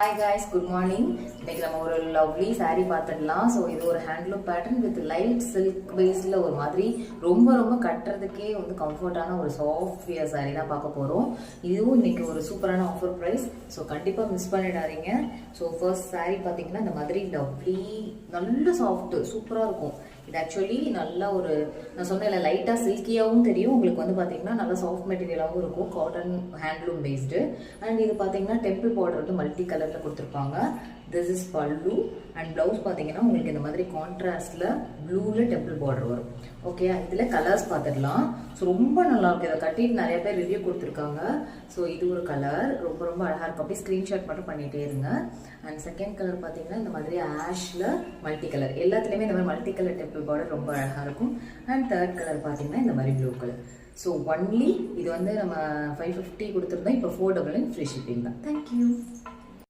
Hi guys, good morning. இன்னைக்கு நம்ம ஒரு லவ்லி saree பார்த்துடலாம். ஸோ இது ஒரு handloom pattern with light silk பேஸில் ஒரு மாதிரி ரொம்ப கட்டுறதுக்கே வந்து கம்ஃபர்டான ஒரு சாஃப்ட் வியர் saree தான் பார்க்க போகிறோம். இதுவும் இன்னைக்கு ஒரு சூப்பரான ஆஃபர் ப்ரைஸ். ஸோ கண்டிப்பாக மிஸ் பண்ணிடாதீங்க. ஸோ ஃபர்ஸ்ட் saree பார்த்தீங்கன்னா இந்த மாதிரி லவ்லி நல்ல சாஃப்ட் சூப்பராக இருக்கும். இது ஆக்சுவலி நல்லா ஒரு நான் சொன்னேன் லைட்டாக சில்கியாகவும் தெரியும். உங்களுக்கு வந்து பார்த்தீங்கன்னா நல்லா சாஃப்ட் மெட்டீரியலாகவும் இருக்கும். Cotton handloom based. அண்ட் இது பார்த்தீங்கன்னா டெம்பிள் பார்டர் வந்து மல்டி கலரில் கொடுத்துருப்பாங்க. திஸ் இஸ் பல்லு அண்ட் ப்ளவுஸ் பார்த்தீங்கன்னா உங்களுக்கு இந்த மாதிரி கான்ட்ராஸ்டில் ப்ளூவில் டெம்பிள் பார்டர் வரும். ஓகே, இதில் கலர்ஸ் பார்த்துடலாம். ஸோ ரொம்ப நல்லாயிருக்கும். இதை கட்டிட்டு நிறைய பேர் ரிவ்யூ கொடுத்துருக்காங்க. ஸோ இது ஒரு கலர் ரொம்ப அழகாக இருக்கும். அப்படியே ஸ்க்ரீன்ஷாட் மட்டும் பண்ணிகிட்டே இருங்க. அண்ட் செகண்ட் கலர் பார்த்தீங்கன்னா இந்த மாதிரி ஆஷில் மல்டி கலர், எல்லாத்துலேயுமே இந்த மாதிரி மல்டி கலர் டெம்பிள் பார்டர் ரொம்ப அழகாக இருக்கும். அண்ட் தேர்ட் கலர் பார்த்தீங்கன்னா இந்த மாதிரி ப்ளூ கலர். ஸோ ஒன்லி இது வந்து நம்ம 550 கொடுத்துருந்தோம். இப்போ 499 ஃப்ரீ ஷிப்பிங் தான். தேங்க்யூ.